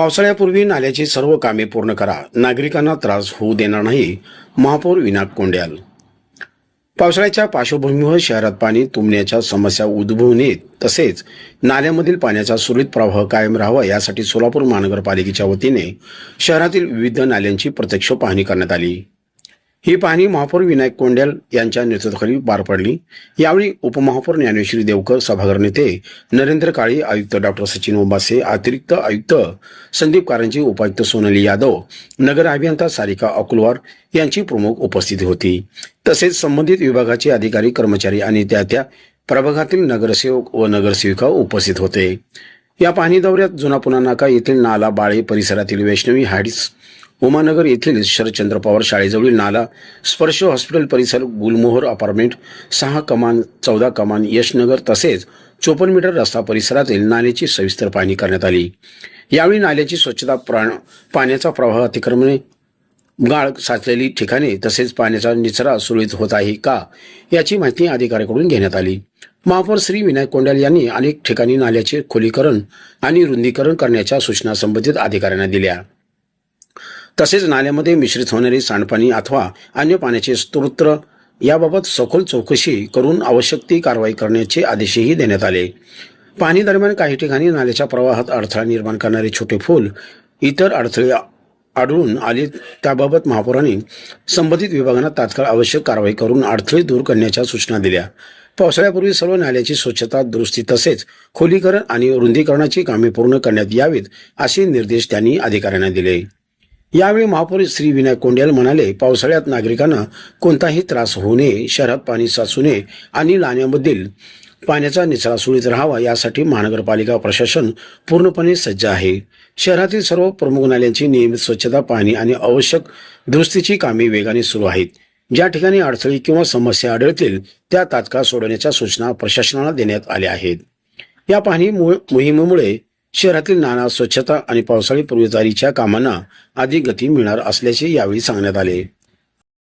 पावसाळ्यापूर्वी नाल्याची सर्व कामे पूर्ण करा, नागरिकांना त्रास होऊ देणार नाही, महापौर विनायक कोंड्याल. पावसाळ्याच्या पार्श्वभूमीवर शहरात पाणी तुंबण्याच्या समस्या उद्भवू नयेत, तसेच नाल्यामधील पाण्याचा सुरळीत प्रवाह कायम राहावा यासाठी सोलापूर महानगरपालिकेच्या वतीने शहरातील विविध नाल्यांची प्रत्यक्ष पाहणी करण्यात आली. ही पाहणी महापौर विनायक कोंड्याल यांच्या नेतृत्वाखाली पार पडली. यावेळी उपमहापौर ज्ञानेश्वरी देवकर, सभागृह नेते नरेंद्र काळे, आयुक्त डॉक्टर सचिन ओंबासे, अतिरिक्त आयुक्त संदीप कारंजे, उपायुक्त सोनाली यादव, नगर अभियंता सारिका अकुलवार यांची प्रमुख उपस्थिती होती. तसेच संबंधित विभागाचे अधिकारी, कर्मचारी आणि त्या प्रभागातील नगरसेवक व नगरसेविका उपस्थित होते. या पाहणी दौऱ्यात जुना पुणा नाका येथील नाला, बाळे परिसरातील वैष्णवी हाईट्स, उमानगर येथील शरदचंद्र पवार शाळेजवळील नाला, स्पर्श हॉस्पिटल परिसर, गुलमोहर अपार्टमेंट, 6 कमान, 14 कमान, यशनगर तसेच 54 मीटर रस्ता परिसरातील नाल्याची सविस्तर पाहणी करण्यात आली. यावेळी नाल्याची स्वच्छता, पाण्याचा प्रवाह अतिक्रमणे, गाळ साचलेली ठिकाणे तसेच पाण्याचा निचरा सुरळीत होत आहे का याची माहिती अधिकाऱ्यांकडून घेण्यात आली. महापौर श्री विनायक कोंड्याल यांनी अनेक ठिकाणी नाल्याचे खोलीकरण आणि रुंदीकरण करण्याच्या सूचना संबंधित अधिकाऱ्यांना दिल्या. तसेच नाल्यामध्ये मिश्रित होणारे सांडपाणी अथवा अन्य पाण्याचे स्रोत याबाबत सखोल चौकशी करून आवश्यक ती कारवाई करण्याचे आदेशही देण्यात आले. पाहणी दरम्यान काही ठिकाणी नाल्याच्या प्रवाहात अडथळा निर्माण करणारे छोटे फूल इतर अडथळे आढळून आले, त्याबाबत महापौरांनी संबंधित विभागांना तात्काळ आवश्यक कारवाई करून अडथळे दूर करण्याच्या सूचना दिल्या. पावसाळ्यापूर्वी सर्व नाल्याची स्वच्छता, दुरुस्ती तसेच खोलीकरण आणि रुंदीकरणाची कामे पूर्ण करण्यात यावीत असे निर्देश त्यांनी अधिकाऱ्यांना दिले. यावेळी महापौर श्री विनायक कोंड्याल म्हणाले, पावसाळ्यात नागरिकांना कोणताही त्रास होऊ नये, शहरात पाणी साचू नये आणि नाल्यामधील पाण्याचा निचरा सुरळीत राहावा यासाठी महानगरपालिका प्रशासन पूर्णपणे सज्ज आहे. शहरातील सर्व प्रमुख नाल्यांची नियमित स्वच्छता, पाहणी आणि आवश्यक दुरुस्तीची कामे वेगाने सुरू आहेत. ज्या ठिकाणी अडथळे किंवा समस्या आढळतील त्या तात्काळ सोडवण्याच्या सूचना प्रशासनाला देण्यात आल्या आहेत. या पाहणी मोहिमेमुळे शहरातील नाला स्वच्छता आणि पावसाळी पूर्वतयारीच्या कामांना अधिक गती मिळणार असल्याचे यावेळी सांगण्यात आले.